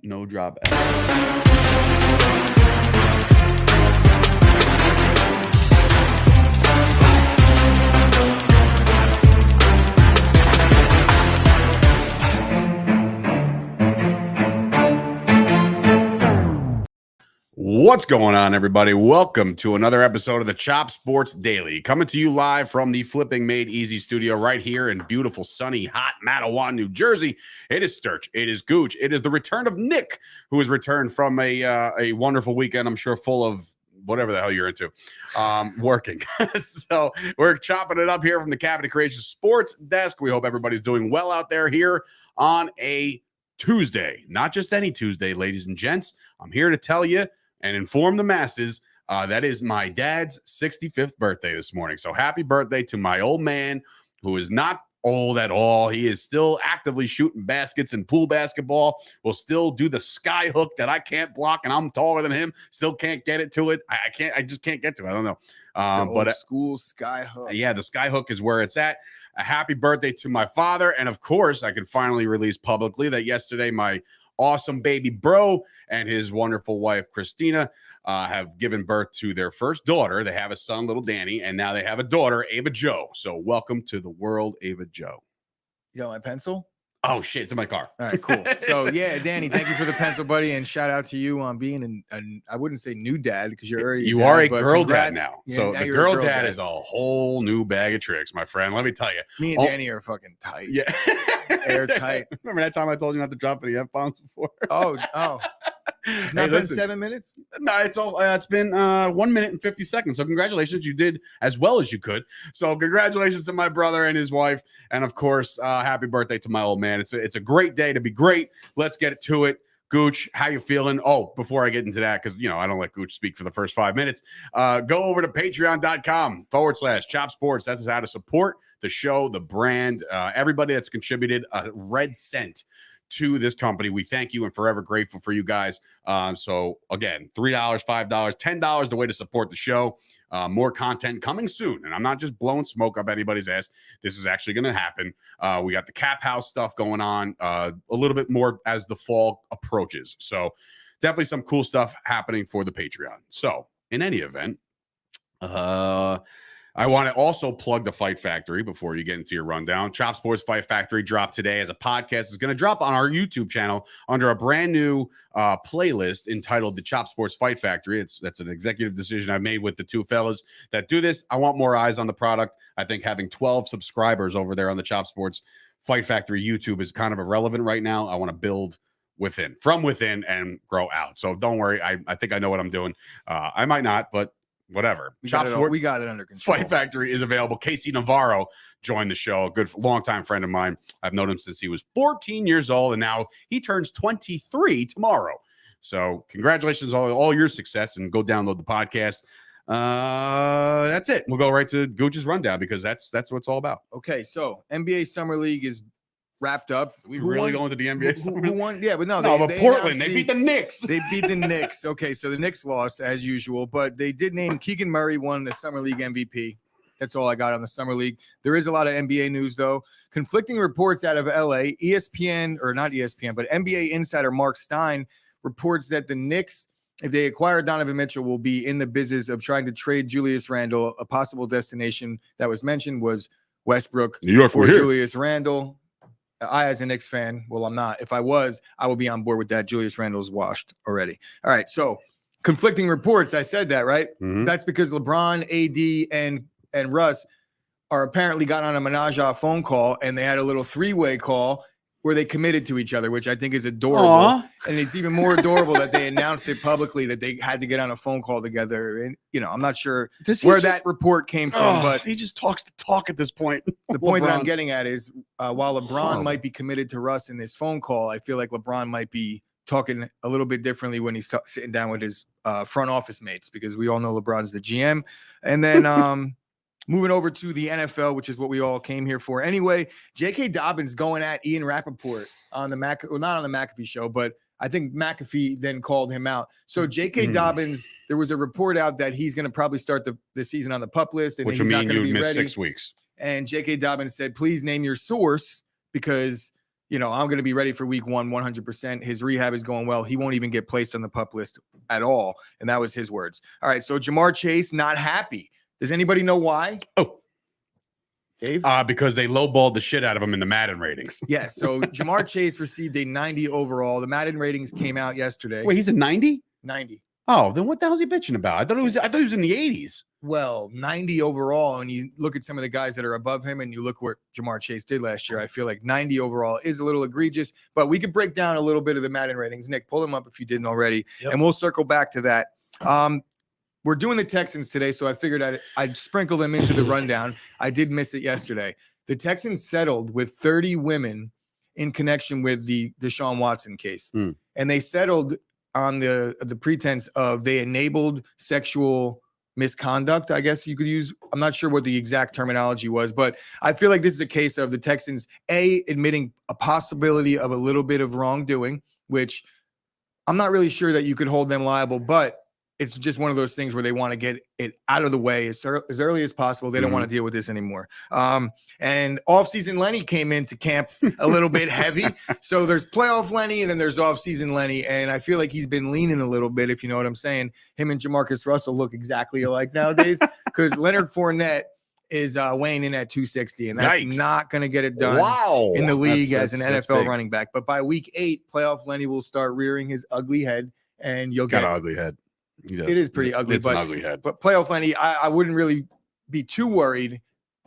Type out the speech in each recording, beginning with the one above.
No drop. What's going on, everybody? Welcome to another episode of the Chop Sports Daily, coming to you live from the Flipping Made Easy studio right here in beautiful, sunny, hot Matawan, New Jersey. It is Sturch. It is Gooch. It is the return of Nick, who has returned from a wonderful weekend, I'm sure, full of whatever the hell you're into, working. So we're chopping it up here from the Cabinet Creation Sports Desk. We hope everybody's doing well out there here on a Tuesday. Not just any Tuesday, ladies and gents. I'm here to tell you and inform the masses that is my dad's 65th birthday this morning. So happy birthday to my old man, who is not old at all. He is still actively shooting baskets and pool basketball, will still do the sky hook that I can't block, and I'm taller than him, still can't get it to it. I just can't get to it. I don't know. But school sky hook. Yeah, the sky hook is where it's at. A happy birthday to my father. And of course, I can finally release publicly that yesterday my awesome baby bro and his wonderful wife Christina have given birth to their first daughter. They have a son, little Danny, and now they have a daughter, Ava Jo. So welcome to the world, Ava Jo. You got my pencil? Oh shit, it's in my car. All right, cool. So yeah, Danny, thank you for the pencil, buddy, and shout out to you on being an I wouldn't say new dad because you're already a girl dad now. Yeah, so now the girl dad is a whole new bag of tricks, my friend. Let me tell you. Me and Danny are fucking tight. Yeah. Airtight. Remember that time I told you not to drop any F-bombs before? Oh. Not been 7 minutes? No, it's been 1 minute and 50 seconds. So congratulations. You did as well as you could. So congratulations to my brother and his wife. And of course, happy birthday to my old man. It's a great day to be great. Let's get to it. Gooch, how you feeling? Oh, before I get into that, because, I don't let Gooch speak for the first 5 minutes, go over to patreon.com/Chop Sports. That's how to support the show, the brand, everybody that's contributed a red cent to this company. We thank you and forever grateful for you guys. So again, $3, $5, $10, the way to support the show. More content coming soon. And I'm not just blowing smoke up anybody's ass. This is actually going to happen. We got the Cap House stuff going on a little bit more as the fall approaches. So definitely some cool stuff happening for the Patreon. So in any event, I want to also plug the Fight Factory before you get into your rundown. Chop Sports Fight Factory dropped today as a podcast. It's going to drop on our YouTube channel under a brand new playlist entitled the Chop Sports Fight Factory. That's an executive decision I made with the two fellas that do this. I want more eyes on the product. I think having 12 subscribers over there on the Chop Sports Fight Factory YouTube is kind of irrelevant right now. I want to build from within and grow out. So don't worry. I think I know what I'm doing. I might not, but whatever. We got it under control. Fight Factory is available. Casey Navarro joined the show, a good longtime friend of mine. I've known him since he was 14 years old, and now he turns 23 tomorrow. So congratulations on all your success, and go download the podcast. That's it. We'll go right to Gooch's rundown because that's what it's all about. Okay, so NBA Summer League is wrapped up. We really going to the NBA? Who won? Yeah, but but Portland, they beat the Knicks. They beat the Knicks. Okay, so the Knicks lost as usual, but they did name Keegan Murray won the Summer League MVP. That's all I got on the Summer League. There is a lot of NBA news, though. Conflicting reports out of LA. ESPN, or not ESPN, but NBA insider Mark Stein reports that the Knicks, if they acquire Donovan Mitchell, will be in the business of trying to trade Julius Randle. A possible destination that was mentioned was Westbrook, New York, for Julius Randle. I, as a Knicks fan, well, I'm not. If I was, I would be on board with that. Julius Randle's washed already. All right, so conflicting reports. I said that, right? Mm-hmm. That's because LeBron, AD, and Russ are apparently got on a menage a phone call, and they had a little three-way call where they committed to each other, which I think is adorable. Aww. And it's even more adorable that they announced it publicly that they had to get on a phone call together. And, I'm not sure where that report came from, but he just talks the talk at this point. The point that I'm getting at is while LeBron might be committed to Russ in this phone call, I feel like LeBron might be talking a little bit differently when he's sitting down with his front office mates, because we all know LeBron's the GM. And then moving over to the NFL, which is what we all came here for. Anyway, J.K. Dobbins going at Ian Rappaport on the not on the McAfee show, but I think McAfee then called him out. So J.K. Dobbins, there was a report out that he's going to probably start the season on the PUP list, and which he's would not mean going to you be miss ready. 6 weeks. And J.K. Dobbins said, "Please name your source, because I'm going to be ready for week 1, 100%. His rehab is going well. He won't even get placed on the PUP list at all. And that was his words. All right. So Jamar Chase, not happy. Does anybody know why? Oh, Dave? Because they lowballed the shit out of him in the Madden ratings. Yes. So Jamar Chase received a 90 overall. The Madden ratings came out yesterday. Wait, he's a 90? 90. Oh, then what the hell is he bitching about? I thought he was in the 80s. Well, 90 overall, and you look at some of the guys that are above him, and you look what Jamar Chase did last year. I feel like 90 overall is a little egregious, but we could break down a little bit of the Madden ratings. Nick, pull them up if you didn't already, and we'll circle back to that. We're doing the Texans today, so I figured I'd sprinkle them into the rundown. I did miss it yesterday. The Texans settled with 30 women in connection with the Deshaun Watson case, and they settled on the pretense of they enabled sexual misconduct, I guess you could use. I'm not sure what the exact terminology was, but I feel like this is a case of the Texans, admitting a possibility of a little bit of wrongdoing, which I'm not really sure that you could hold them liable, but it's just one of those things where they want to get it out of the way as early as possible. They don't want to deal with this anymore. And offseason Lenny came into camp a little bit heavy. So there's playoff Lenny and then there's offseason Lenny. And I feel like he's been leaning a little bit, if you know what I'm saying. Him and Jamarcus Russell look exactly alike nowadays because Leonard Fournette is weighing in at 260, and that's not going to get it done in the league as an NFL running back. But by week 8, playoff Lenny will start rearing his ugly head, and you'll get an ugly head. It is pretty ugly. It's an ugly head. But playoff Lenny, I wouldn't really be too worried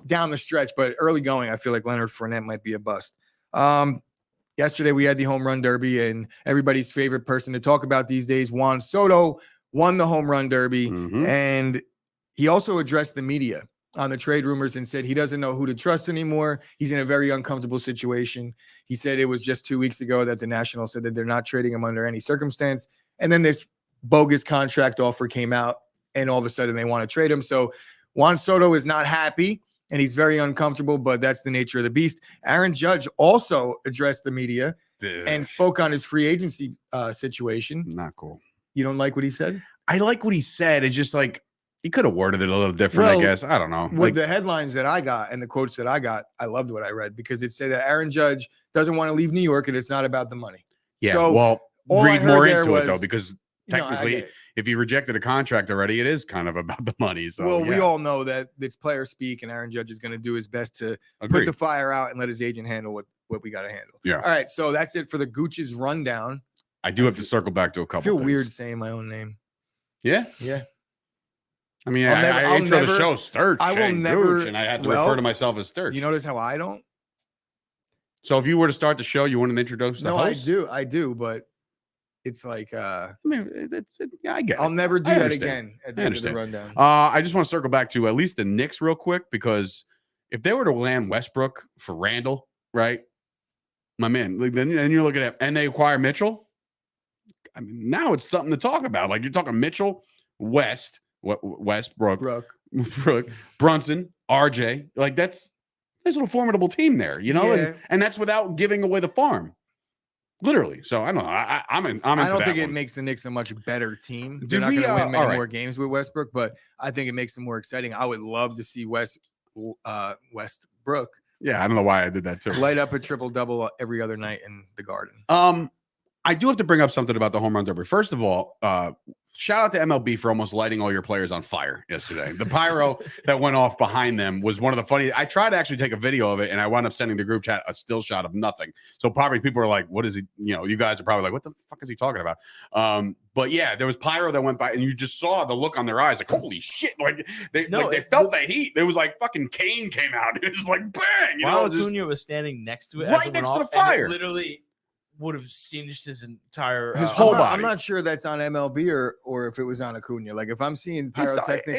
down the stretch, but early going, I feel like Leonard Fournette might be a bust. Yesterday, we had the home run derby, and everybody's favorite person to talk about these days, Juan Soto, won the home run derby, and he also addressed the media on the trade rumors and said he doesn't know who to trust anymore. He's in a very uncomfortable situation. He said it was just 2 weeks ago that the Nationals said that they're not trading him under any circumstance, and then this bogus contract offer came out, and all of a sudden they want to trade him. So Juan Soto is not happy, and he's very uncomfortable, but that's the nature of the beast. Aaron Judge also addressed the media and spoke on his free agency situation. Not cool. You don't like what he said? I like what he said. It's just like he could have worded it a little different, I guess. I don't know. With the headlines that I got and the quotes that I got, I loved what I read because it said that Aaron Judge doesn't want to leave New York, and it's not about the money. Yeah, so well, read more into it, though, because technically, if you rejected a contract already, it is kind of about the money. So, we all know that it's player speak, and Aaron Judge is going to do his best to put the fire out and let his agent handle what we got to handle. Yeah. All right, so that's it for the Gooch's rundown. I do have to circle back to a couple. I feel things. weird saying my own name. Yeah. Yeah. I mean, I intro the show Sturch. I will never, and I had to refer to myself as Sturch. You notice how I don't? So if you were to start the show, you want to introduce the host? I do, but it's like I mean, I get it. I'll never do that again at the end of the rundown. I just want to circle back to at least the Knicks real quick, because if they were to land Westbrook for Randall, right, my man, then you're looking at, and they acquire Mitchell. I mean, now it's something to talk about. Like, you're talking Mitchell, Westbrook, Brunson, RJ. Like, there's a little formidable team there, you know, and that's without giving away the farm. Literally. So I don't know. I'm into that. I don't think it makes the Knicks a much better team. They're not going to win many more games with Westbrook, but I think it makes them more exciting. I would love to see Westbrook. Yeah, I don't know why I did that too. Light up a triple-double every other night in the Garden. I do have to bring up something about the home run derby. First of all, shout out to MLB for almost lighting all your players on fire yesterday. The pyro that went off behind them was one of the funny. I tried to actually take a video of it, and I wound up sending the group chat a still shot of nothing. So probably people are like, what is he? You know, you guys are probably like, what the fuck is he talking about? But yeah, there was pyro that went by, and you just saw the look on their eyes, like, holy shit. Like they felt the heat. It was like fucking Kane came out. It was like, bang. Acuna was standing next to it. Right next to the fire. Literally would have singed his entire whole body. I'm not sure that's on MLB or if it was on Acuna. Like, if I'm seeing pyrotechnics,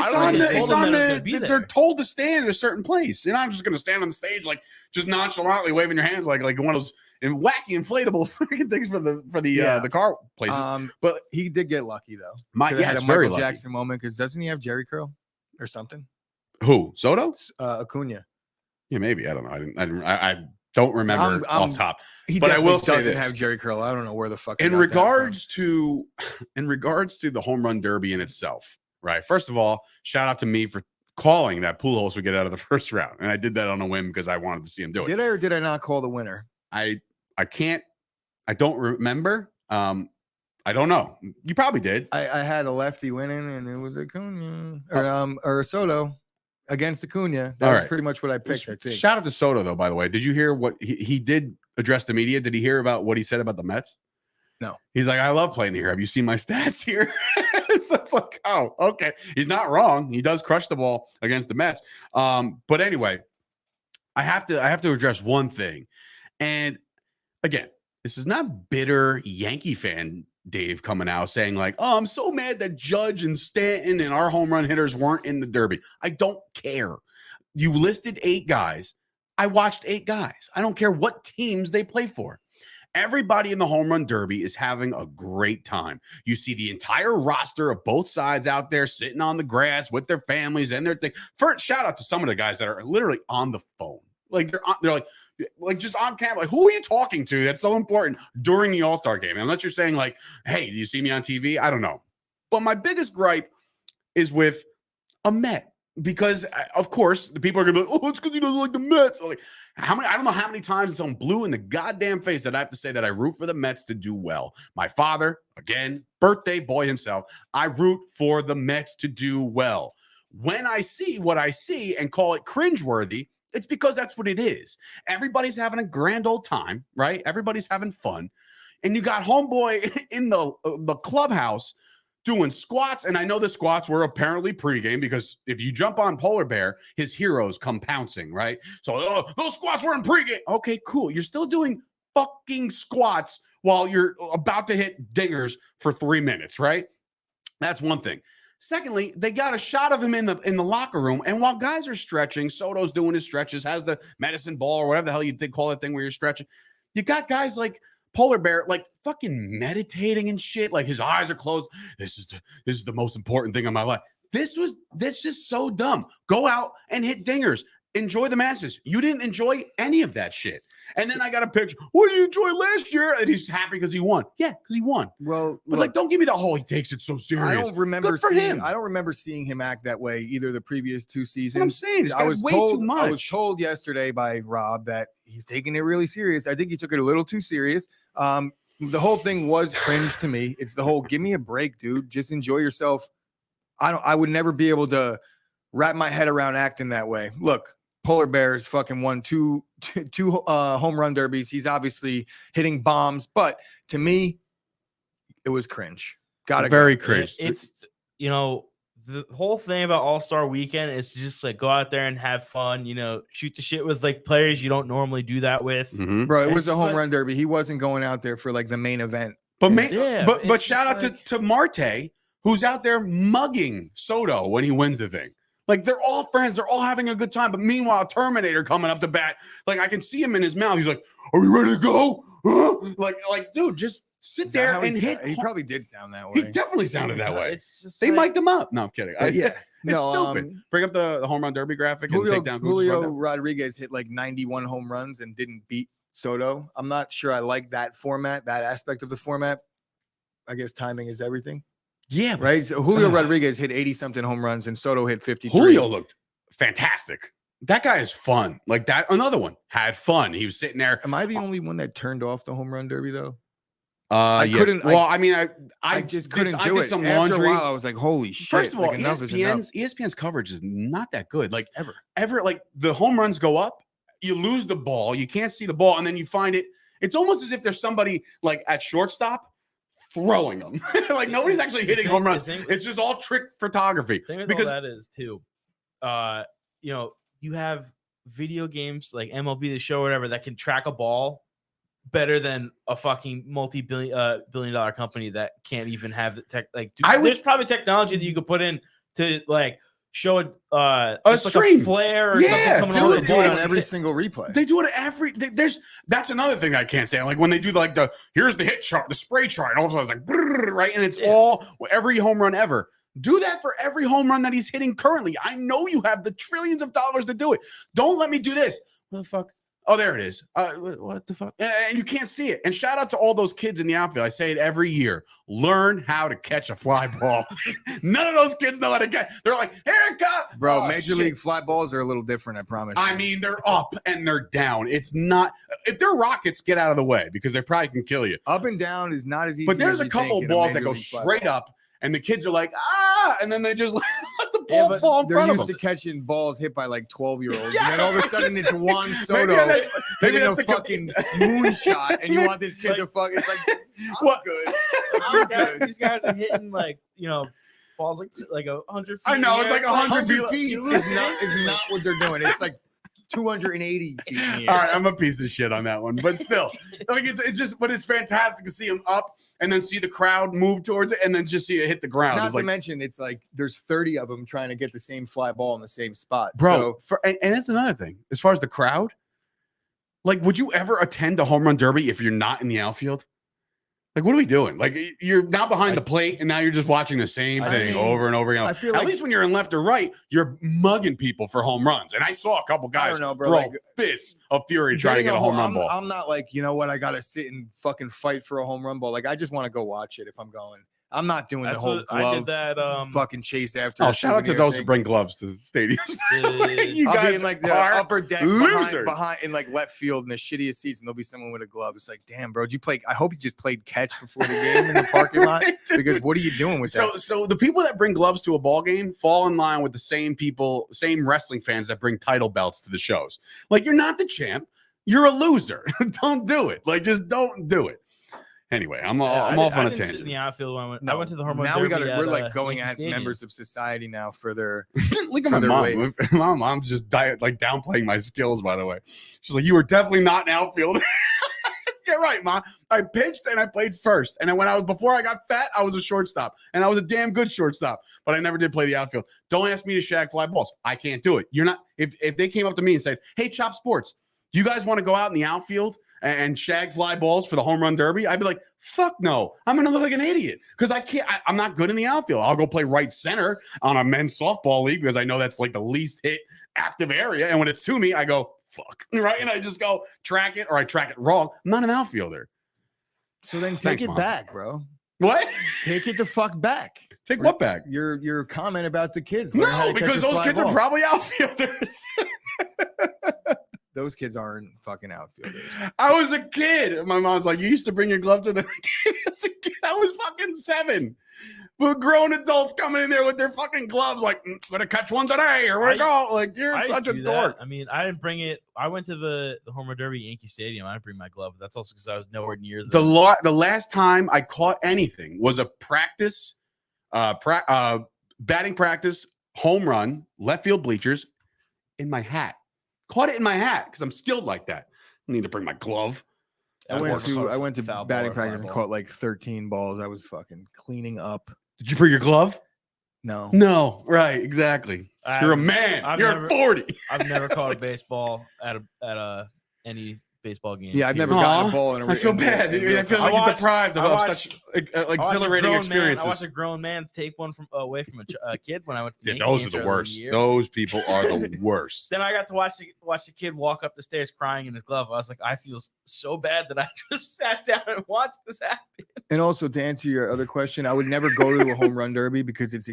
they're told to stand at a certain place. You're not just going to stand on the stage like just nonchalantly waving your hands like one of those wacky inflatable freaking things for the car places. But he did get lucky though. Had a Michael Jackson moment, because doesn't he have Jerry curl or something? Who? Soto? Acuna. Yeah, maybe. I don't know. I don't remember off top. But I will say doesn't have Jerry curl. I don't know where the fuck. In regards to the home run derby in itself, right? First of all, shout out to me for calling that Pujols would get out of the first round, and I did that on a whim because I wanted to see him do it. Did I or did I not call the winner? I I don't remember. I don't know. You probably did. I had a lefty winning, and it was Acuna or Soto against Acuna. That was pretty much what I picked. I think. Shout out to Soto, though. By the way, did you hear what he did address the media? Did he hear about what he said about the Mets? No. He's like, I love playing here. Have you seen my stats here? So it's like, oh, okay. He's not wrong. He does crush the ball against the Mets. But anyway, I have to address one thing. And again, this is not bitter Yankee fan Dave coming out saying like, oh, I'm so mad that Judge and Stanton and our home run hitters weren't in the Derby. I don't care. You listed 8 guys. I watched 8 guys. I don't care what teams they play for. Everybody in the home run derby is having a great time. You see the entire roster of both sides out there sitting on the grass with their families and their thing. First, shout out to some of the guys that are literally on the phone. Like they're like just on camera. Like, who are you talking to? That's so important during the All-Star game. Unless you're saying like, hey, do you see me on TV? I don't know. But my biggest gripe is with a Met. Because of course the people are gonna be like, oh, it's because he doesn't like the Mets. Like, I don't know how many times it's on blue in the goddamn face that I have to say that I root for the Mets to do well. My father, again, birthday boy himself, I root for the Mets to do well. When I see what I see and call it cringeworthy, it's because that's what it is. Everybody's having a grand old time, right? Everybody's having fun, and you got homeboy in the clubhouse doing squats, and I know the squats were apparently pregame because if you jump on Polar Bear, his heroes come pouncing, right? So those squats were in pregame. Okay, cool. You're still doing fucking squats while you're about to hit dingers for 3 minutes, right? That's one thing. Secondly, they got a shot of him in the locker room, and while guys are stretching, Soto's doing his stretches, has the medicine ball or whatever the hell you call that thing where you're stretching. You got guys like Polar Bear, like fucking meditating and shit. Like his eyes are closed. This is the most important thing in my life. This is so dumb. Go out and hit dingers. Enjoy the masses. You didn't enjoy any of that shit. And then I got a picture. What did you enjoy last year? And he's happy because he won. Yeah, because he won. Well, but like, don't give me the whole he takes it so serious. I don't remember seeing him act that way either the previous 2 seasons. What I'm saying, I was told too much. I was told yesterday by Rob that he's taking it really serious. I think he took it a little too serious. The whole thing was cringe to me. It's the whole give me a break, dude. Just enjoy yourself. I would never be able to wrap my head around acting that way. Look, Polar Bears fucking won two home run derbies. He's obviously hitting bombs, but to me, it was cringe. Very cringe. It's the whole thing about All-Star Weekend is to just like go out there and have fun. Shoot the shit with like players you don't normally do that with. Mm-hmm. Bro, it was a home run derby. He wasn't going out there for like the main event. But but shout out to Marte, who's out there mugging Soto when he wins the thing. Like, they're all friends. They're all having a good time. But meanwhile, Terminator coming up to bat. Like, I can see him in his mouth. He's like, are we ready to go? Huh? Like, dude, just sit there and hit. He probably did sound that way. He definitely sounded that way. It's just they mic'd him up. No, I'm kidding. Yeah. It's stupid. Bring up the home run derby graphic and take down Julio Rodriguez hit like 91 home runs and didn't beat Soto. I'm not sure I like that format, that aspect of the format. I guess timing is everything. Yeah, right. So Julio Rodriguez hit 80-something home runs, and Soto hit 53. Julio looked fantastic. That guy is fun. Like that. Another one had fun. He was sitting there. Am I the only one that turned off the home run derby though? I couldn't. Well, I just couldn't do it. Some After laundry. a while, I was like, "Holy shit!" First of all, like, ESPN's coverage is not that good. Like ever. Like the home runs go up, you lose the ball, you can't see the ball, and then you find it. It's almost as if there's somebody like at shortstop throwing them. Like nobody's actually hitting home runs. It's just all trick photography. Because all that is too. You have video games like MLB The Show or whatever that can track a ball better than a fucking billion-dollar company that can't even have the tech. Like, dude, there's probably technology that you could put in to like show a stream, like a flare or something coming on every single replay. They do it that's another thing I can't say. Like when they do like here's the hit chart, the spray chart, and all of a sudden it's like right, and it's all every home run ever. Do that for every home run that he's hitting currently. I know you have the trillions of dollars to do it. Don't let me do this. Well, fuck. Oh, there it is. What the fuck? And you can't see it. And shout out to all those kids in the outfield. I say it every year. Learn how to catch a fly ball. None of those kids know how to catch. They're like, here it comes. Bro, Major League fly balls are a little different, I promise. I mean, they're up and they're down. It's not. If they're rockets, get out of the way because they probably can kill you. Up and down is not as easy. But there's as a couple think balls that go straight up, and the kids are like, and then they just let the ball fall in front of them. They're used to catching balls hit by like 12-year-olds. Yes! And then all of a sudden it's Juan Soto maybe hitting that's a fucking moonshot, and you want this kid to fuck. It's like, what? Good. These guys are hitting like, balls like 100 feet. I know, it's like 100 feet. It's not what they're doing. It's like 280 feet in the air. All right, I'm a piece of shit on that one, but still, like it's just, but it's fantastic to see him up and then see the crowd move towards it and then just see it hit the ground. Not to mention, it's like there's 30 of them trying to get the same fly ball in the same spot, bro. And that's another thing. As far as the crowd, like, would you ever attend a home run derby if you're not in the outfield? Like, what are we doing? Like, you're now behind the plate, and now you're just watching the same thing over and over again. I feel At least when you're in left or right, you're mugging people for home runs. And I saw a couple guys throw fists of fury trying to get a home run ball. I'm not like, you know what, I got to sit and fucking fight for a home run ball. Like, I just want to go watch it if I'm going. I'm not doing the whole glove I did that, fucking chase after. Oh, shout out to those who bring gloves to the stadium. You guys be in like the upper deck behind in like left field in the shittiest seats, and there'll be someone with a glove. It's like, damn, bro, did you play? I hope you just played catch before the game in the parking lot, because what are you doing with that? So the people that bring gloves to a ball game fall in line with the same people, same wrestling fans that bring title belts to the shows. Like, you're not the champ, you're a loser. Don't do it. Like, just don't do it. Anyway, I'm off on a tangent. Sit in the outfield when I went to the home run derby. We're like going at members of society now for their. Look at my mom. My mom's just downplaying my skills. By the way, she's like, "You were definitely not an outfielder." You're right, Mom. I pitched and I played first, and then before I got fat, I was a shortstop, and I was a damn good shortstop. But I never did play the outfield. Don't ask me to shag fly balls. I can't do it. You're not. If they came up to me and said, "Hey, Chop Sports, do you guys want to go out in the outfield and shag fly balls for the home run derby?" I'd be like, fuck no. I'm going to look like an idiot because I'm not good in the outfield. I'll go play right center on a men's softball league because I know that's like the least hit active area. And when it's to me, I go, fuck, right? And I just go track it, or I track it wrong. I'm not an outfielder. So then take it back, bro. What? Take it the fuck back. Take what back? Your comment about the kids. No, because those kids are probably outfielders. Those kids aren't fucking outfielders. I was a kid. My mom's like, you used to bring your glove to the game as a kid. I was fucking 7. But grown adults coming in there with their fucking gloves, like, gonna catch one today, or we go. Like, you're such a dork. I mean, I didn't bring it. I went to the home run derby Yankee Stadium. I didn't bring my glove. That's also because I was nowhere near the last time I caught anything was a practice, batting practice, home run, left field bleachers in my hat. Caught it in my hat because I'm skilled like that. I need to bring my glove. I went to batting practice and caught like 13 balls. I was fucking cleaning up. Did you bring your glove? No. Right, exactly. You're a man. You're 40. I've never caught a baseball at any baseball game. Yeah, I've never gotten a ball in a I feel bad. I feel like you're deprived of such exhilarating experiences. I watched a grown man take one away from a kid when I went to the those are the worst. Those people are the worst. Then I got to watch the kid walk up the stairs crying in his glove. I was like, I feel so bad that I just sat down and watched this happen. And also, to answer your other question, I would never go to a home run derby because it's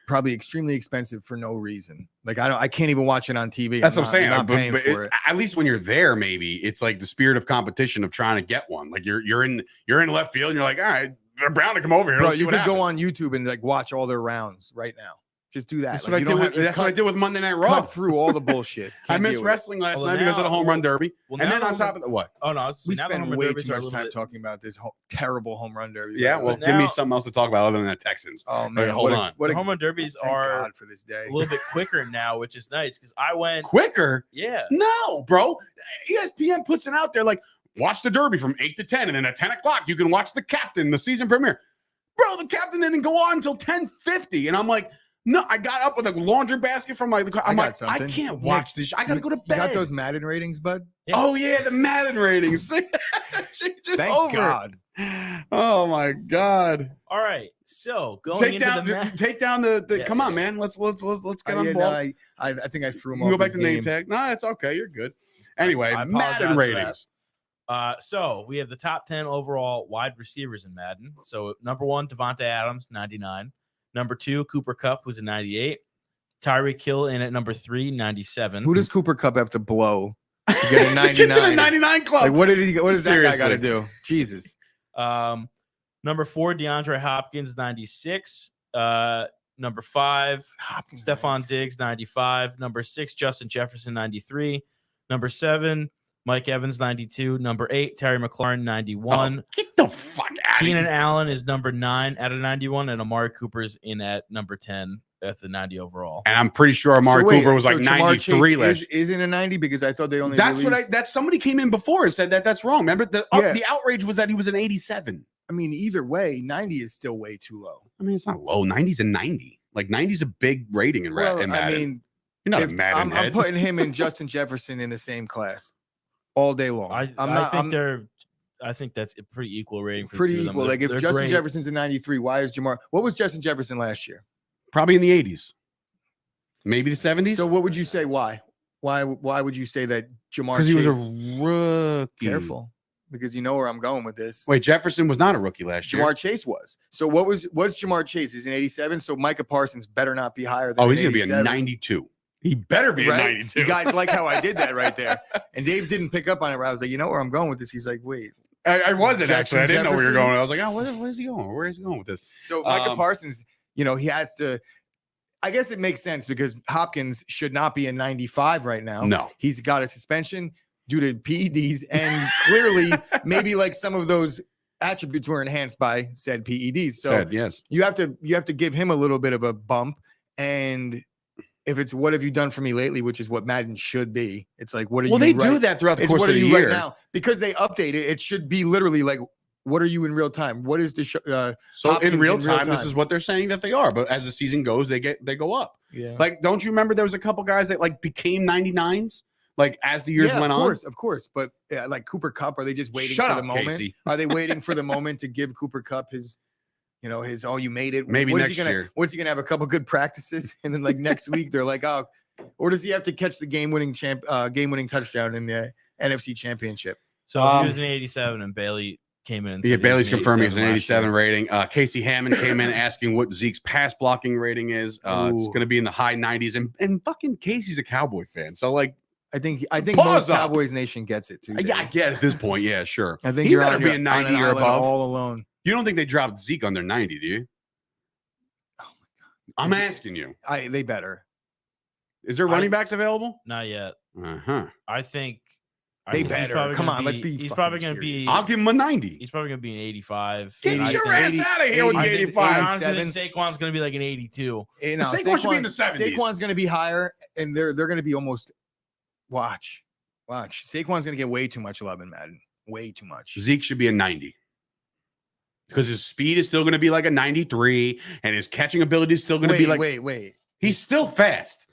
probably extremely expensive for no reason. Like, I can't even watch it on TV. That's what I'm saying. I'm not paying for it. At least when you're there, maybe it's like the spirit of competition of trying to get one. Like you're in left field and you're like, all right, they're bound to come over here. Bro, you could go on YouTube and like watch all their rounds right now. Just do that. That's what I did with Monday Night Raw. Cut through all the bullshit. I missed wrestling last night because of the home run derby. And then on top of the what? Oh no, we spent way too much time talking about this terrible home run derby. Yeah, well, give me something else to talk about other than the Texans. Oh man, hold on. The home run derbies are for this day a little bit quicker now, which is nice because I went quicker. Yeah. No, bro. ESPN puts it out there like, watch the derby from 8 to 10, and then at 10 o'clock you can watch the captain, the season premiere. Bro, the captain didn't go on until 10:50, and I'm like, no, I got up with a laundry basket from my. I'm like, I can't watch this. I gotta go to bed. You got those Madden ratings, bud? Yeah. Oh yeah, the Madden ratings. Thank God. Oh my God. All right, so take down the. Come on, man. Let's get on the ball. I think I threw him you off. Go back to name tag. No, it's okay. You're good. Anyway, I apologize Madden for ratings. So we have the top 10 overall wide receivers in Madden. So number 1, Devontae Adams, 99. Number 2, Cooper Kupp, who's a 98. Tyreek Hill in at number 3, 97. Who does Cooper Kupp have to blow to get a 99? Get to the 99 club. Like, what does that guy got to do? Jesus. Number 4, DeAndre Hopkins, 96. Number 5, Stephon Diggs, 95. Number 6, Justin Jefferson, 93. Number 7, Mike Evans, 92. Number 8, Terry McLaurin, 91. Oh, get the fuck out of here. Keenan Allen is number 9 out of 91, and Amari Cooper's in at number 10 at the 90 overall. And I'm pretty sure Amari Cooper was like 93 last year. Isn't a 90 because I thought they only. That's somebody came in before and said that's wrong. Remember the outrage was that he was an 87. I mean, either way, 90 is still way too low. I mean, it's not low. 90's a 90. Like 90's a big rating in Madden. I mean, you're not a Madden head. I'm putting him and Justin Jefferson in the same class all day long. I think that's a pretty equal rating for pretty the two equal. of them. Like if Justin Jefferson's a 93, why is Jamar? What was Justin Jefferson last year? Probably in the 80s, maybe the 70s. So what would you say? Why would you say that Jamar? Because he was a rookie. Careful, because you know where I'm going with this. Wait, Jefferson was not a rookie last year. Jamar Chase was. So what's Jamar Chase? He's an 87. So Micah Parsons better not be higher than. He's going to be a 92. He better be a 92. You guys like how I did that right there. And Dave didn't pick up on it. I was like, you know where I'm going with this? He's like, wait. I wasn't actually. I didn't know where you're Jefferson? going. I was like, oh, where is he going? Where is he going with this? So Micah Parsons, he has to. I guess it makes sense because Hopkins should not be a 95 right now. No. He's got a suspension due to PEDs. And clearly, maybe like some of those attributes were enhanced by said PEDs. So yes. You have to give him a little bit of a bump. And if it's what have you done for me lately, which is what Madden should be. It's like, what are you? Well, they do that throughout the course of the year. Right now? Because they update it. It should be literally like, what are you in real time? What is the so in real time? This is what they're saying that they are. But as the season goes, they go up. Yeah. Like, don't you remember there was a couple guys that like became 99s like as the years went on? Of course. But like Cooper Kupp, are they just waiting Shut for up, the moment? Casey. Are they waiting for the moment to give Cooper Kupp his? You made it. Maybe next year. What's he gonna have a couple good practices, and then like next week they're like, oh, or does he have to catch the game-winning touchdown in the NFC Championship? So he was an 87, and Bailey came in. And said Bailey's confirming he's an 87 rating. Casey Hammond came in asking what Zeke's pass blocking rating is. It's going to be in the high 90s, and fucking Casey's a Cowboy fan, so like. I think most Cowboys Nation gets it too. Yeah, I get it at this point. Yeah, sure. I think he better be a 90 or above. All alone. You don't think they dropped Zeke under 90, do you? Oh my god! I'm asking you. They better. Is there running backs available? Not yet. I think they better. Come on, let's be. He's probably going to be. I'll give him a 90. He's probably going to be an 85. Get your ass out of here with the 85. Honestly, Saquon's going to be like an 82. Saquon should be in the 70s. Saquon's going to be higher, and they're going to be almost. Watch. Saquon's going to get way too much love in Madden. Way too much. Zeke should be a 90. Because his speed is still going to be like a 93, and his catching ability is still going to be like. Wait. He's still fast.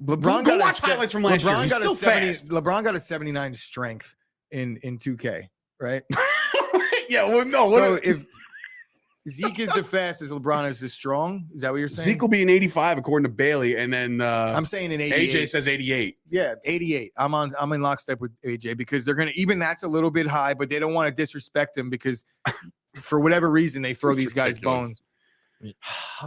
LeBron go watch highlights from last year. He's still fast. LeBron got a 79 strength in 2K, right? Yeah, well, no. So if Zeke is the fastest, LeBron is the strong. Is that what you're saying? Zeke will be an 85 according to Bailey, and then I'm saying an 88. AJ says 88. Yeah, 88. I'm in lockstep with AJ because they're gonna that's a little bit high, but they don't want to disrespect him because for whatever reason they throw these guys bones.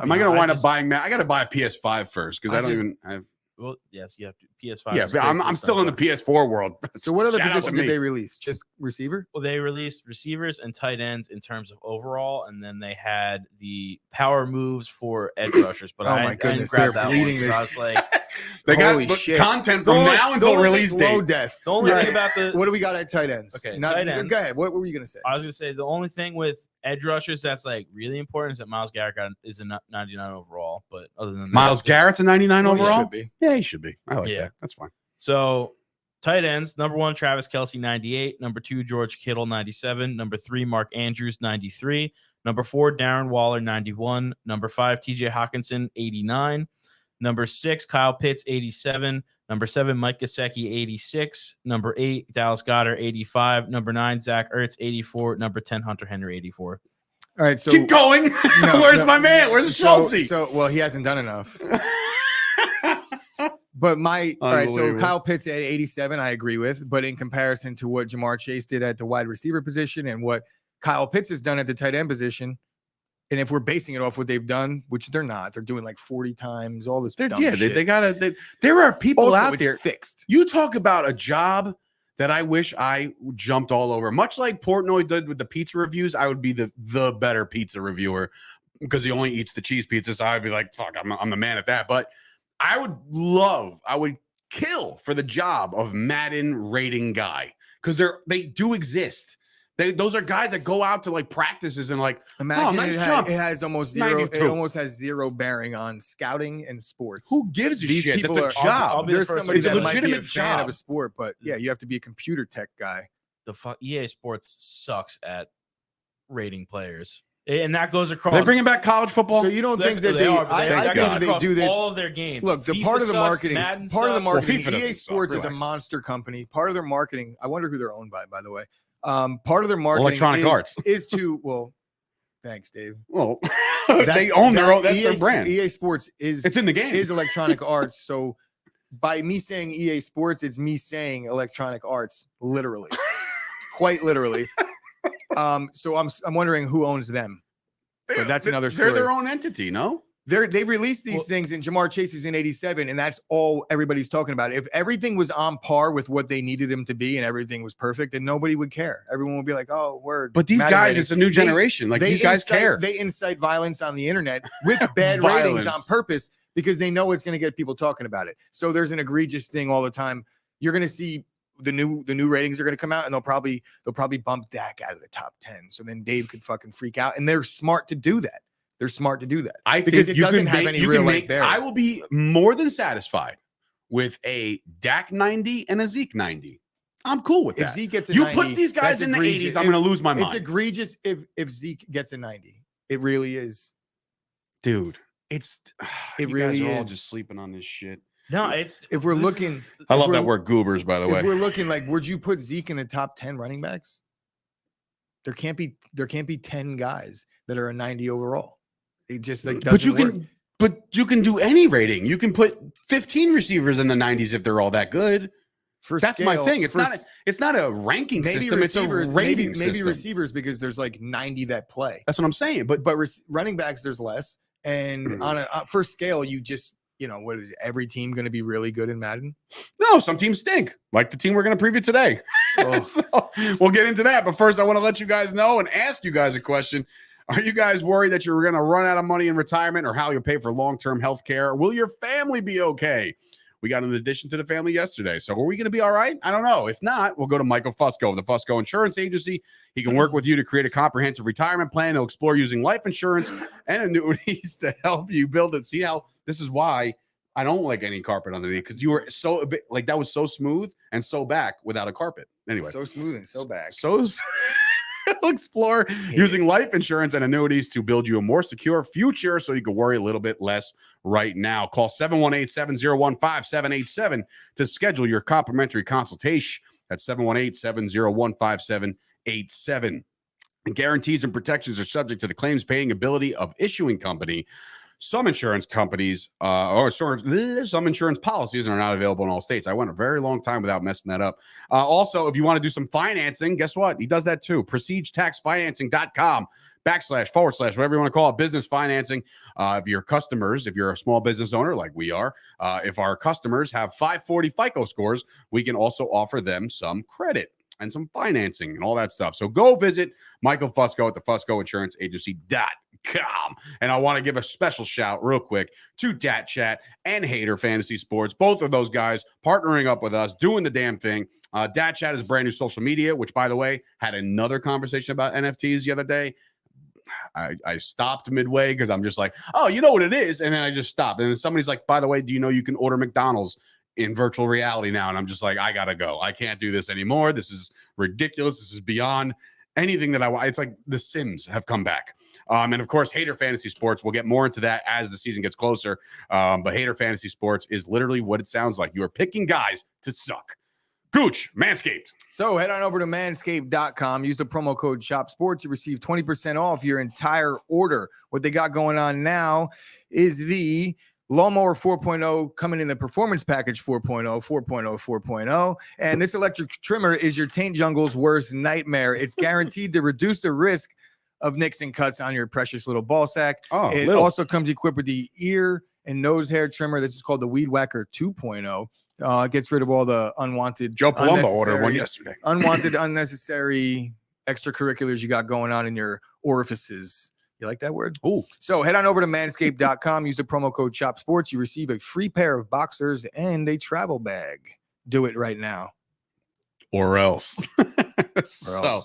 Am I gonna wind up buying? I got to buy a PS5 first because I don't even have. Well, yes, you have to. PS5. Yeah, but I'm still in the PS4 world. So what other positions did they release? Just receiver? Well, they released receivers and tight ends in terms of overall, and then they had the power moves for edge rushers. But I didn't grab that one. So I was like, they got content from now until release date. Death. The only thing about the what do we got at tight ends? Okay, tight ends. Go ahead. What were you gonna say? I was gonna say the only thing with edge rushers that's like really important is that Myles Garrett is a 99 overall. But other than that, Myles Garrett's a 99 overall. He should be. Yeah, he should be. I like that. That's fine. So tight ends, number 1, Travis Kelce, 98. Number 2, George Kittle, 97. Number 3, Mark Andrews, 93. Number 4, Darren Waller, 91. Number 5, TJ Hawkinson, 89. Number 6, Kyle Pitts, 87. Number 7, Mike Gesicki, 86. Number 8, Dallas Goedert, 85. Number 9, Zach Ertz, 84. Number 10, Hunter Henry, 84. All right, so keep going. Where's my man? Where's Schultz? So, well, he hasn't done enough. But all right, so Kyle Pitts at 87, I agree with. But in comparison to what Jamar Chase did at the wide receiver position and what Kyle Pitts has done at the tight end position, and if we're basing it off what they've done, which they're not, they're doing like 40 times all this. Shit. They gotta. There are people also, out there fixed. You talk about a job that I wish I jumped all over. Much like Portnoy did with the pizza reviews, I would be the better pizza reviewer because he only eats the cheese pizza. So I'd be like, fuck, I'm the man at that. But I would kill for the job of Madden rating guy because they do exist. Those are guys that go out to like practices and like, imagine nice jump. It has almost zero. 92. It almost has zero bearing on scouting and sports. Who gives a shit? That's a job. There's somebody that might be a fan job of a sport, but yeah, you have to be a computer tech guy. The EA Sports sucks at rating players. And that goes across. They're bringing back college football. So you don't think that I think they do this all of their games. Look, the FIFA part of the sucks, marketing, Madden part of the marketing. Well, EA Sports is a monster company. Part of their marketing. I wonder who they're owned by the way. Part of their marketing Electronic Arts is to thanks, Dave. Well, they own their own. That's their brand. EA Sports it's in the game. Is Electronic Arts. So by me saying EA Sports, it's me saying Electronic Arts, literally, quite literally. So I'm wondering who owns them. But that's another story. They're their own entity, no? They released these things, and Jamar Chase is in 87, and that's all everybody's talking about. If everything was on par with what they needed him to be and everything was perfect, then nobody would care. Everyone would be like, oh, word. But these guys, it's a new generation. These guys care. They incite violence on the internet with bad ratings on purpose because they know it's going to get people talking about it. So there's an egregious thing all the time. You're going to see the new ratings are going to come out, and they'll probably bump Dak out of the top 10. So then Dave could fucking freak out, and they're smart to do that. They're smart to do that. Because it doesn't have any real life bearing. I will be more than satisfied with a Dak 90 and a Zeke 90. I'm cool with that. If Zeke gets a 90, 90, put these guys in the 80s, I'm going to lose my mind. It's egregious if Zeke gets a 90. It really is. Dude, it really guys are is. all just sleeping on this shit. No, it's if we're looking. I love that word goobers, by the way. If we're looking like, would you put Zeke in the top 10 running backs? There can't be 10 guys that are a 90 overall. It just like doesn't but you can do any rating. You can put 15 receivers in the 90s if they're all that good. That's my thing. It's not a ranking system. It's a rating system. Maybe receivers because there's like 90 that play. That's what I'm saying. But running backs there's less. And on a first scale, you just what is every team going to be really good in Madden? No, some teams stink, like the team we're going to preview today. So we'll get into that. But first, I want to let you guys know and ask you guys a question. Are you guys worried that you're going to run out of money in retirement or how you'll pay for long-term health care? Will your family be okay? We got an addition to the family yesterday. So are we going to be all right? I don't know. If not, we'll go to Michael Fusco of the Fusco Insurance Agency. He can work with you to create a comprehensive retirement plan. He'll explore using life insurance and annuities to help you build it. See how this is why I don't like any carpet underneath, because you were so like that was so smooth and so back without a carpet. Anyway, so smooth and so back. Explore using life insurance and annuities to build you a more secure future so you can worry a little bit less right now. Call 718-701-5787 to schedule your complimentary consultation. That's 718-701-5787. And guarantees and protections are subject to the claims paying ability of issuing company. Some insurance companies some insurance policies are not available in all states. I went a very long time without messing that up. Also, if you want to do some financing, guess what? He does that too. PrestigeTaxFinancing.com / whatever you want to call it, business financing. If you're a small business owner like we are, if our customers have 540 FICO scores, we can also offer them some credit and some financing and all that stuff. So go visit Michael Fusco at the FuscoInsuranceAgency.com. And I want to give a special shout real quick to Dat Chat and Hater Fantasy Sports. Both of those guys partnering up with us, doing the damn thing. Dat Chat is brand new social media, which, by the way, had another conversation about NFTs the other day. I stopped midway because I'm just like, oh, you know what it is? And then I just stopped. And then somebody's like, by the way, do you know you can order McDonald's in virtual reality now? And I'm just like, I gotta go. I can't do this anymore. This is ridiculous. This is beyond anything that I want. It's like the Sims have come back. And of course, Hater Fantasy Sports, we'll get more into that as the season gets closer. But Hater Fantasy Sports is literally what it sounds like. You are picking guys to suck. Gooch, Manscaped. So head on over to manscaped.com. Use the promo code SHOPSPORTS. You receive 20% off your entire order. What they got going on now is the Lawnmower 4.0 coming in the performance package 4.0, 4.0, 4.0. And this electric trimmer is your taint jungle's worst nightmare. It's guaranteed to reduce the risk of nicks and cuts on your precious little ball sack. It also comes equipped with the ear and nose hair trimmer. This is called the Weed Whacker 2.0. It gets rid of all the unwanted. Joe Palumbo ordered one yesterday. Unwanted, unnecessary extracurriculars you got going on in your orifices. You like that word? Oh, so head on over to manscaped.com. Use the promo code CHOPSPORTS. You receive a free pair of boxers and a travel bag. Do it right now. Or else. So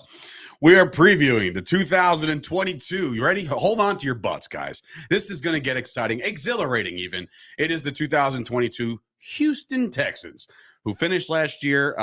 we are previewing the 2022. You ready? Hold on to your butts, guys. This is going to get exciting, exhilarating even. It is the 2022 Houston Texans, who finished last year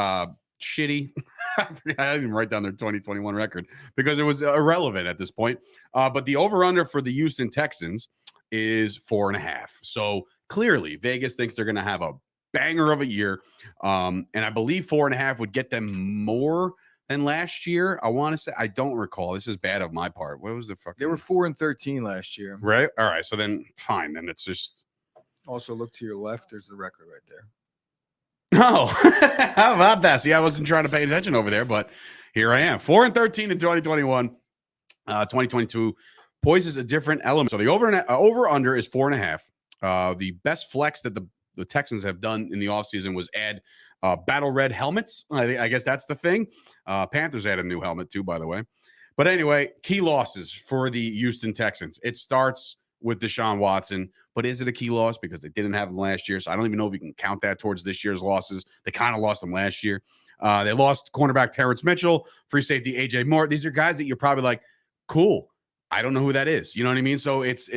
shitty. I didn't even write down their 2021 record because it was irrelevant at this point. But the over-under for the Houston Texans is 4.5. So clearly, Vegas thinks they're going to have a banger of a year. And I believe 4.5 would get them more than last year. I want to say, I don't recall. This is bad of my part. What was the fuck? They were 4-13 last year. Right? All right. So then fine. Then it's just. Also, look to your left. There's the record right there. Oh, how about that? See, I wasn't trying to pay attention over there, but here I am. 4-13 in 2021. 2022 poises a different element. So the over-under is 4.5. The best flex that the Texans have done in the offseason was add battle red helmets. I guess that's the thing. Panthers added a new helmet too, by the way. But anyway, key losses for the Houston Texans. It starts with Deshaun Watson, but is it a key loss? Because they didn't have him last year, so I don't even know if you can count that towards this year's losses. They kind of lost them last year. They lost cornerback Terrence Mitchell, free safety A.J. Moore. These are guys that you're probably like, cool, I don't know who that is. You know what I mean? So it's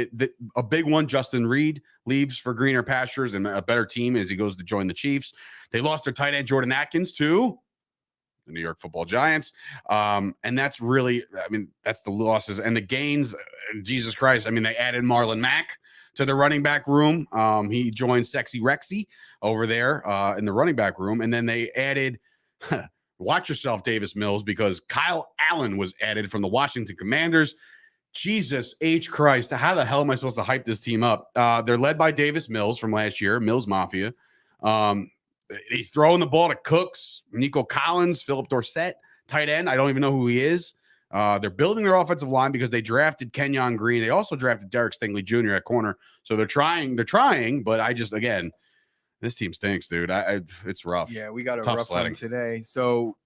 a big one. Justin Reed leaves for greener pastures and a better team as he goes to join the Chiefs. They lost their tight end Jordan Atkins to the New York Football Giants. And that's really, I mean, that's the losses. And the gains, Jesus Christ, I mean, they added Marlon Mack to the running back room. He joined Sexy Rexy over there in the running back room. And then they added, watch yourself, Davis Mills, because Kyle Allen was added from the Washington Commanders. Jesus H. Christ, how the hell am I supposed to hype this team up? They're led by Davis Mills from last year, Mills Mafia. He's throwing the ball to Cooks, Nico Collins, Philip Dorsett, tight end. I don't even know who he is. They're building their offensive line because they drafted Kenyon Green. They also drafted Derek Stingley Jr. at corner. So they're trying, but I just, again, this team stinks, dude. It's rough. Yeah, we got a rough one today. So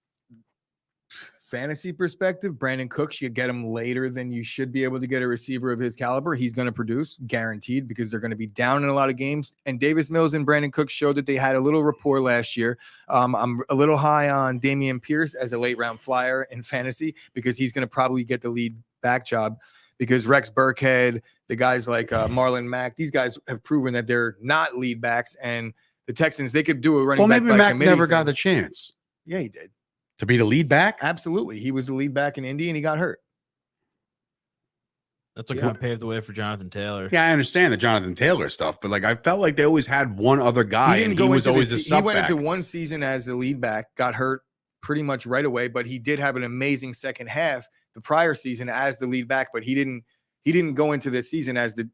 fantasy perspective, Brandon Cooks, you get him later than you should be able to get a receiver of his caliber. He's going to produce, guaranteed, because they're going to be down in a lot of games. And Davis Mills and Brandon Cooks showed that they had a little rapport last year. I'm a little high on Dameon Pierce as a late round flyer in fantasy because he's going to probably get the lead back job because Rex Burkhead, the guys like Marlon Mack, these guys have proven that they're not lead backs. And the Texans, they could do a running back. Well, maybe Mack never got the chance. Yeah, he did. To be the lead back? Absolutely. He was the lead back in Indy, and he got hurt. That's what kind of paved the way for Jonathan Taylor. Yeah, I understand the Jonathan Taylor stuff, but like I felt like they always had one other guy, and he was always a sub back. He went into one season as the lead back, got hurt pretty much right away, but he did have an amazing second half the prior season as the lead back, but he didn't go into this season as the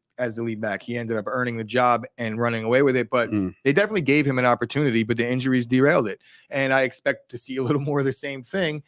lead back. He ended up earning the job and running away with it, but they definitely gave him an opportunity, but the injuries derailed it. And I expect to see a little more of the same thing.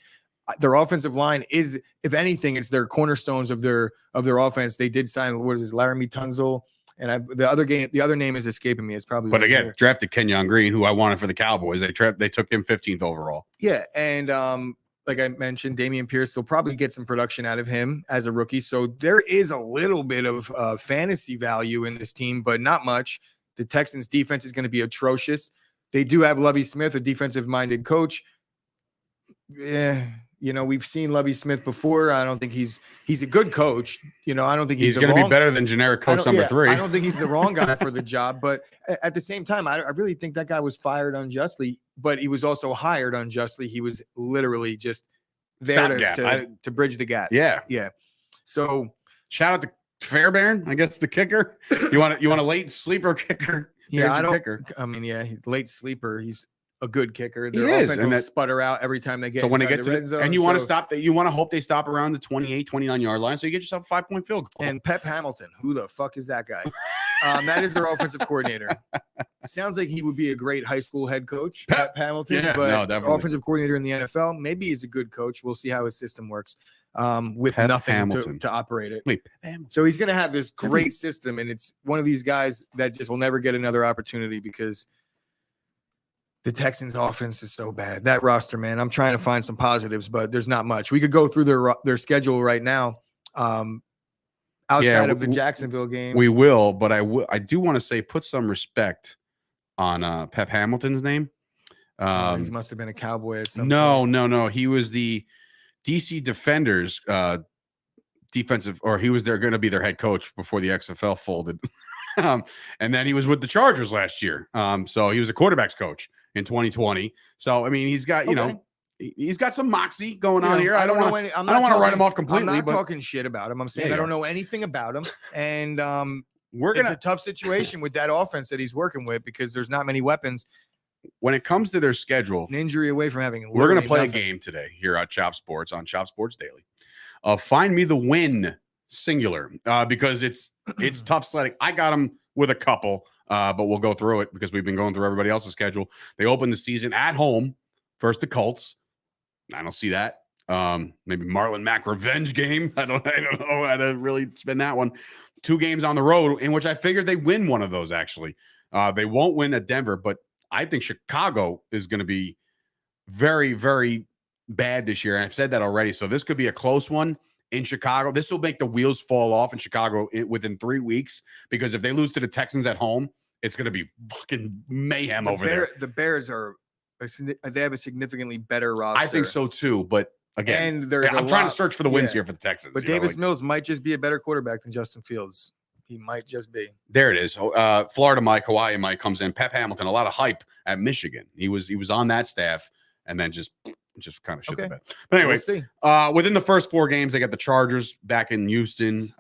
Their offensive line is, if anything, it's their cornerstones of their offense. They did sign, what is this, Laramie Tunzel, and the other name is escaping me. It's probably, but again, drafted Kenyon Green, who I wanted for the Cowboys. They took him 15th overall. Yeah, and like I mentioned, Dameon Pierce, they'll probably get some production out of him as a rookie. So there is a little bit of fantasy value in this team, but not much. The Texans defense is going to be atrocious. They do have Lovie Smith, a defensive-minded coach. Yeah, we've seen Lovie Smith before. I don't think he's a good coach. I don't think he's going to be better than generic coach number 3. I don't think he's the wrong guy for the job. But at the same time, I really think that guy was fired unjustly, but he was also hired unjustly. He was literally just there to bridge the gap. Yeah. Yeah. So shout out to Fairbairn, I guess, the kicker. You want a late sleeper kicker? Yeah, late sleeper. He's a good kicker. Their offense will sputter out every time they get so when they get the red zone. And you want to stop that. You want to hope they stop around the 28, 29 yard line so you get yourself a 5-point field goal. And Pep Hamilton, who the fuck is that guy? That is their offensive coordinator. Sounds like he would be a great high school head coach, Pat Hamilton. Yeah, but no, definitely. offensive coordinator in the NFL, maybe he's a good coach. We'll see how his system works with Pep nothing Hamilton. to operate it. Wait, Pep Hamilton. So he's going to have this great system, and it's one of these guys that just will never get another opportunity because the Texans' offense is so bad. That roster, man, I'm trying to find some positives, but there's not much. We could go through their schedule right now. Outside of the Jacksonville game, we will, but I do want to say put some respect on Pep Hamilton's name. He must have been a Cowboy at some point. No. He was the DC Defenders defensive, or he was going to be their head coach before the XFL folded. And then he was with the Chargers last year. So he was a quarterback's coach in 2020. So I mean, he's got he's got some moxie going on here. I don't want to write him off completely. I'm not talking shit about him. I'm saying I don't know anything about him, and it's a tough situation with that offense that he's working with because there's not many weapons. When it comes to their schedule, an injury away from having. We're going to play a game today here at Chop Sports on Chop Sports Daily. Find me the win singular because it's tough sledding. I got him with a couple, but we'll go through it because we've been going through everybody else's schedule. They open the season at home, first the Colts. I don't see that. Maybe Marlon Mack revenge game. I don't know how to really spin that one. 2 games on the road in which I figured they win one of those. Actually, they won't win at Denver, but I think Chicago is going to be very, very bad this year. And I've said that already. So this could be a close one in Chicago. This will make the wheels fall off in Chicago within 3 weeks, because if they lose to the Texans at home, it's going to be fucking mayhem over there. The Bears they have a significantly better roster. I think so too. But again, I'm trying to search for the wins here for the Texans. But Davis Mills might just be a better quarterback than Justin Fields. He might just be. There it is. Florida Mike, Hawaii Mike comes in. Pep Hamilton, a lot of hype at Michigan. He was on that staff and then just kind of shit the bed. But anyway, within the first 4 games, they got the Chargers back in Houston.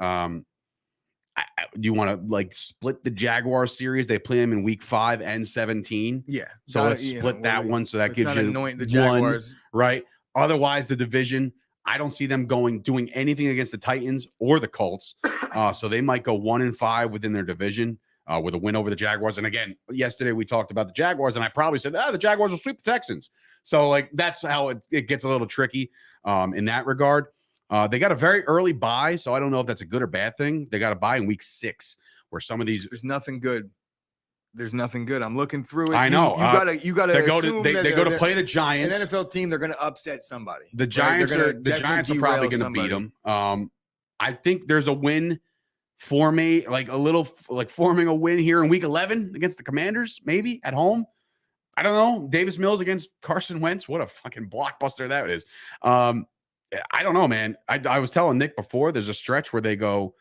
Do you want to like split the Jaguars series? They play them in week 5 and 17. Yeah. So let's split that one. So that gives you the Jaguars, right? Otherwise, the division, I don't see them doing anything against the Titans or the Colts. So they might go 1-5 within their division with a win over the Jaguars. And again, yesterday we talked about the Jaguars, and I probably said, the Jaguars will sweep the Texans. So like that's how it gets a little tricky in that regard. They got a very early bye, so I don't know if that's a good or bad thing. They got a bye in week 6, where some of these there's nothing good. I'm looking through it. I know. You gotta. They go to play the Giants. An NFL team. They're going to upset somebody. The Giants are probably going to beat them. I think there's a win for me, like a little like forming a win here in week 11 against the Commanders, maybe at home. I don't know. Davis Mills against Carson Wentz. What a fucking blockbuster that is. I don't know, man. I was telling Nick before, there's a stretch where they go,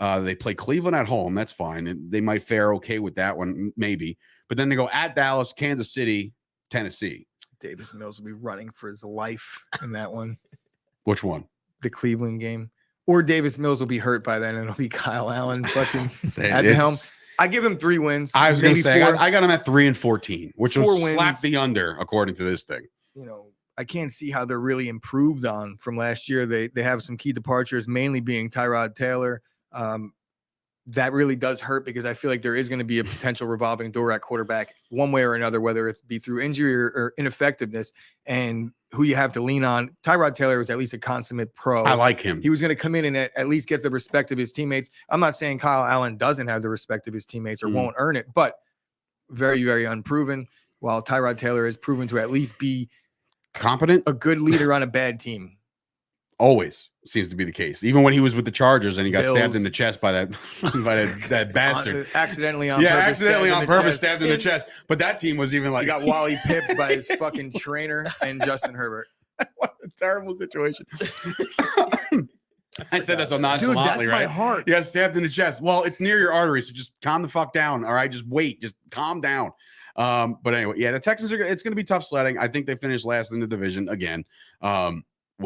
they play Cleveland at home. That's fine. And they might fare okay with that one, maybe. But then they go at Dallas, Kansas City, Tennessee. Davis Mills will be running for his life in that one. Which one? The Cleveland game. Or Davis Mills will be hurt by then, and it'll be Kyle Allen fucking at the helm. I give him 3 wins. I was going to say, I got him at 3-14, which would slap the under, according to this thing. You know, I can't see how they're really improved on from last year. They have some key departures, mainly being Tyrod Taylor. That really does hurt because I feel like there is going to be a potential revolving door at quarterback one way or another, whether it be through injury or ineffectiveness, and who you have to lean on. Tyrod Taylor was at least a consummate pro. I like him. He was going to come in and at least get the respect of his teammates. I'm not saying Kyle Allen doesn't have the respect of his teammates or won't earn it, but very, very unproven, while Tyrod Taylor is proven to at least be competent, a good leader on a bad team. Always seems to be the case. Even when he was with the Chargers and he got stabbed in the chest by that bastard. Accidentally on purpose, stabbed in the chest. But that team was even like... He got Wally pipped by his fucking trainer and Justin Herbert. What a terrible situation. I said that so nonchalantly, right? My heart. Yeah, stabbed in the chest. Well, it's near your artery, so just calm the fuck down. All right, just wait. Just calm down. But anyway, yeah, the Texans it's going to be tough sledding. I think they finished last in the division again.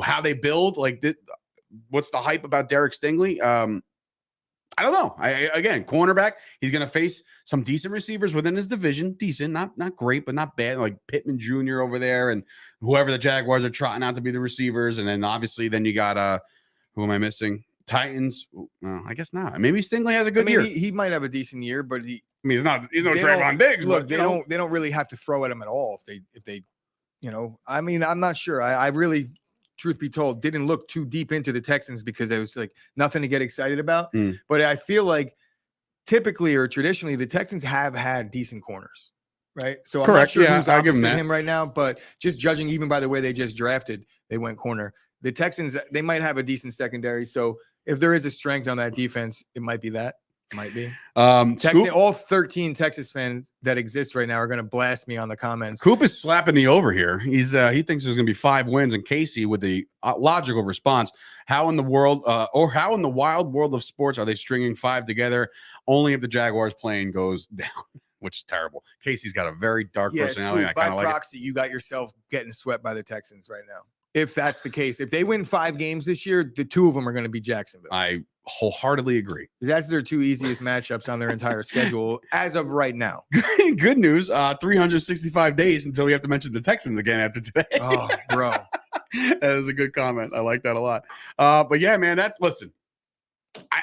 How they build, what's the hype about Derek Stingley? I don't know. Again, cornerback, he's going to face some decent receivers within his division. Decent, not great, but not bad. Like Pittman Jr. over there and whoever the Jaguars are trotting out to be the receivers. And then obviously then you got, who am I missing? Titans, I guess not. Maybe Stingley has a good year. He might have a decent year, but he's no Trayvon Diggs. Look, but, they don't really have to throw at him at all if they I'm not sure. I really, truth be told, didn't look too deep into the Texans because it was like nothing to get excited about. But I feel like typically or traditionally the Texans have had decent corners, right? So I'm not sure who's opposite him right now, but just judging even by the way they just drafted, they went corner. The Texans, they might have a decent secondary. So if there is a strength on that defense, it might be that. Might be. All 13 Texas fans that exist right now are going to blast me on the comments. Coop is slapping the over here. He thinks there's going to be 5 wins, and Casey with the logical response: how in the world, or how in the wild world of sports, are they stringing 5 together? Only if the Jaguars plane goes down, which is terrible. Casey's got a very dark personality. Scoop, by proxy, you got yourself getting swept by the Texans right now. If that's the case, if they win 5 games this year, the 2 of them are going to be Jacksonville. I wholeheartedly agree. That's their 2 easiest matchups on their entire schedule as of right now. Good news. 365 days until we have to mention the Texans again after today. Oh, bro. That is a good comment. I like that a lot. But yeah, man, listen,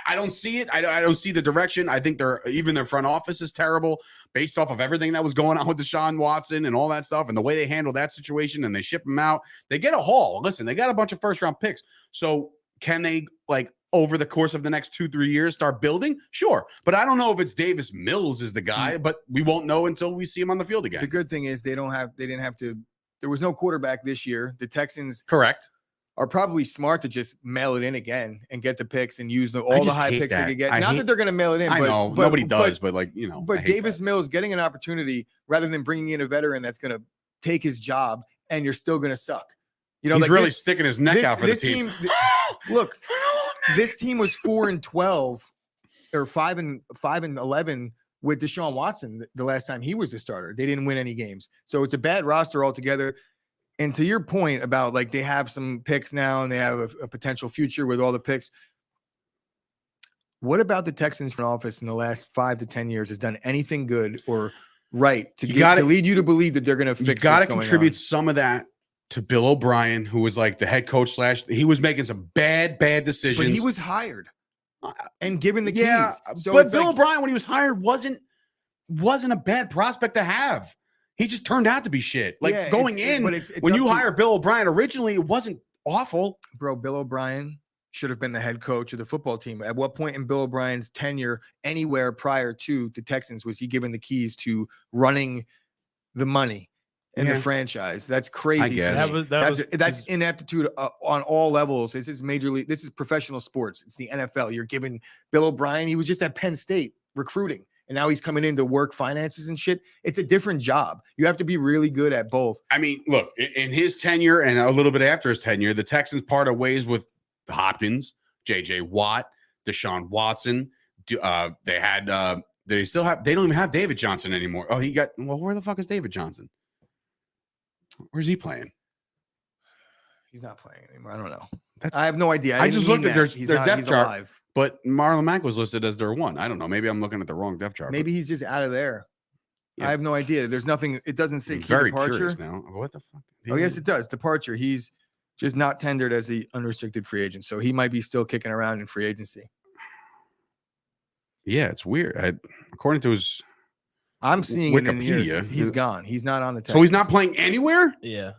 I don't see it. I don't see the direction. I think their front office is terrible based off of everything that was going on with Deshaun Watson and all that stuff and the way they handled that situation, and they ship him out. They get a haul. Listen, they got a bunch of first-round picks. So can they, over the course of the next 2-3 years, start building? Sure. But I don't know if it's Davis Mills is the guy, but we won't know until we see him on the field again. The good thing is there was no quarterback this year. The Texans are probably smart to just mail it in again and get the picks and use all the high picks they could get. Not that they're going to mail it in. I know. Nobody does, but But Davis Mills getting an opportunity rather than bringing in a veteran that's going to take his job and you're still going to suck. He's really sticking his neck out for the team. Look, this team was 4-12 or 5-11 with Deshaun Watson the last time he was the starter. They didn't win any games. So it's a bad roster altogether. And to your point about they have some picks now and they have a potential future with all the picks. What about the Texans front office in the last 5 to 10 years has done anything good or right to lead you to believe that they're going to fix? You got to contribute some of that to Bill O'Brien, who was the head coach / he was making some bad decisions. But he was hired and given the keys. So but Bill O'Brien, when he was hired, wasn't a bad prospect to have. He just turned out to be shit. When you hire Bill O'Brien originally, it wasn't awful. Bro, Bill O'Brien should have been the head coach of the football team. At what point in Bill O'Brien's tenure anywhere prior to the Texans was he given the keys to running the money in the franchise? That's crazy. That's ineptitude on all levels. This is major league. This is professional sports. It's the NFL. You're giving Bill O'Brien. He was just at Penn State recruiting, and now he's coming in to work finances and shit. It's a different job. You have to be really good at both. I mean, look, in his tenure and a little bit after his tenure, the Texans parted ways with Hopkins, J.J. Watt, Deshaun Watson. They don't even have David Johnson anymore. Oh, where the fuck is David Johnson? Where's he playing? He's not playing anymore. I don't know. I have no idea. I just looked at their depth chart, alive. But Marlon Mack was listed as their 1. I don't know. Maybe I'm looking at the wrong depth chart. Maybe he's just out of there. Yeah. I have no idea. There's nothing. It doesn't say very departure now. What the fuck? Oh, yes, it does. Departure. He's just not tendered as the unrestricted free agent. So he might be still kicking around in free agency. Yeah, it's weird. According to his I'm seeing Wikipedia, it he's gone. He's not on the Texans. So he's not playing anywhere? Yeah.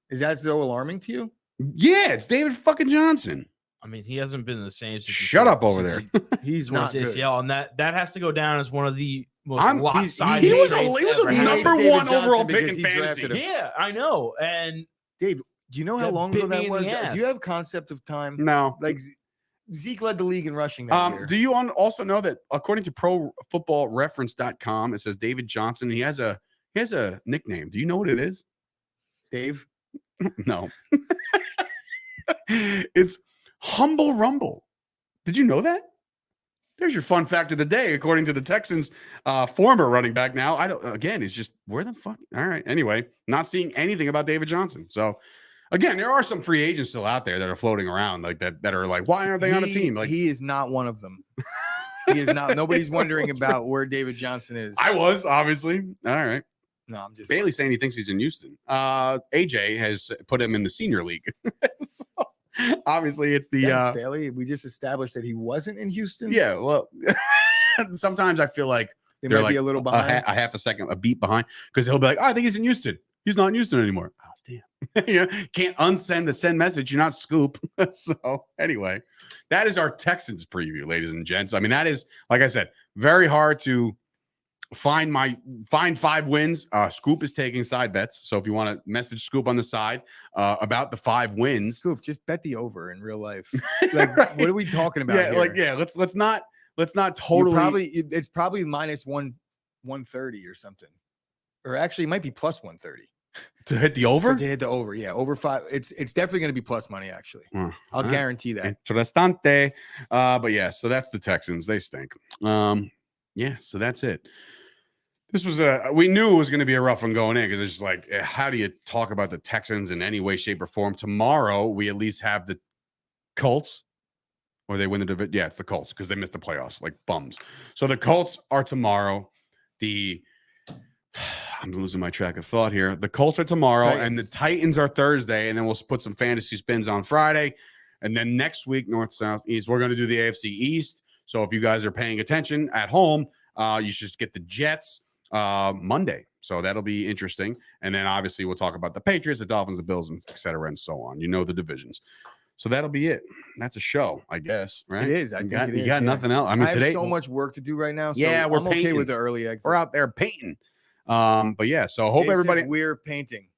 Is that so alarming to you? Yeah, it's David fucking Johnson. I mean, he hasn't been the same. Shut up over there. He's not good. ACL, and that has to go down as one of the most lopsided. He was a number 1 overall pick in fantasy. Yeah, I know. And Dave, do you know how long ago that was? Do you have concept of time? No. Zeke led the league in rushing that year. Do you also know that according to ProFootballReference.com, it says David Johnson. He has a nickname. Do you know what it is? Dave? No. It's Humble Rumble. Did you know that? There's your fun fact of the day, according to the Texans' former running back. Now, it's just where the fuck? All right. Anyway, not seeing anything about David Johnson. So, again, there are some free agents still out there that are floating around that are why aren't they on a team? He is not one of them. He is not. Nobody's wondering about where David Johnson is. I was, obviously. All right. No, I'm just Bailey saying he thinks he's in Houston. AJ has put him in the senior league. So, Obviously, it's the Thanks, Bailey. We just established that he wasn't in Houston. yeah. Well, sometimes I feel like They they're might like be a little behind. a half a second, a beat behind, because he'll be like, oh, I think he's in Houston. He's not in Houston anymore. Oh, damn. You know, can't unsend the send message. You're not Scoop. So anyway, that is our Texans preview, ladies and gents. I mean, that is, like I said, very hard to find 5 wins. Scoop is taking side bets. So if you want to message Scoop on the side about the 5 wins, Scoop, just bet the over in real life. Like, right. What are we talking about? Yeah, here? like, yeah, let's not totally. It's probably minus 130 or something, or actually it might be plus 130 to hit the over. To hit the over, yeah, over 5. It's definitely going to be plus money. Actually, I'll guarantee that. Interessante. But yeah, so that's the Texans. They stink. Yeah, so that's it. This was we knew it was going to be a rough one going in, because it's just like, how do you talk about the Texans in any way, shape, or form? Tomorrow, we at least have the Colts, or they win the division. Yeah, it's the Colts, because they missed the playoffs like bums. So the Colts are tomorrow. I'm losing my track of thought here. The Colts are tomorrow, and the Titans are Thursday, and then we'll put some fantasy spins on Friday. And then next week, North, South, East, we're going to do the AFC East. So if you guys are paying attention at home, you should get the Jets Monday. So that'll be interesting. And then obviously we'll talk about the Patriots, the Dolphins, the Bills, and et cetera, and so on. You know the divisions. So that'll be it. That's a show, I guess, right? It is. You got nothing else. I mean, today have so much work to do right now. So yeah, we're I'm okay painting. with the early exit. We're out there painting. But yeah, so hope everybody. We're painting.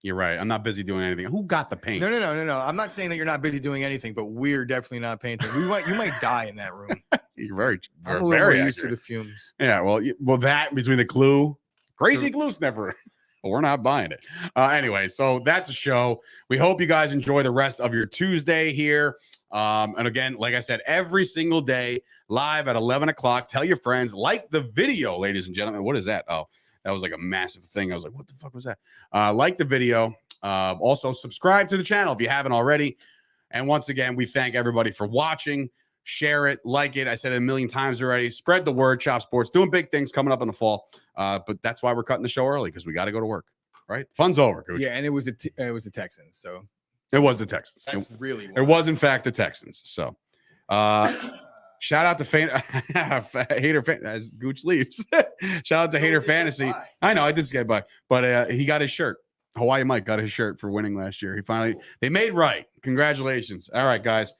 You're right. I'm not busy doing anything. Who got the paint? No. I'm not saying that you're not busy doing anything, but we're definitely not painting. You might die in that room. You're very used to the fumes. Yeah. Well, that between the glue, crazy glue sniffer. We're not buying it. Anyway, so that's a show. We hope you guys enjoy the rest of your Tuesday here. And again, like I said, every single day, live at 11 o'clock. Tell your friends, like the video, ladies and gentlemen. What is that? Oh, that was like a massive thing. I was like, what the fuck was that? Like the video. Also, subscribe to the channel if you haven't already. And once again, we thank everybody for watching. Share it, like it. I said it a million times already. Spread the word. Chop Sports doing big things coming up in the fall. But that's why we're cutting the show early, because we got to go to work. Right? Fun's over, Coach. Yeah, and it was the Texans. So it was the Texans. That's really it was in fact the Texans. So shout out to Hater Fan as Gooch leaves. Shout out to Hater Fantasy. I know I did skate by, but he got his shirt. Hawaii Mike got his shirt for winning last year. They made right. Congratulations. All right, guys.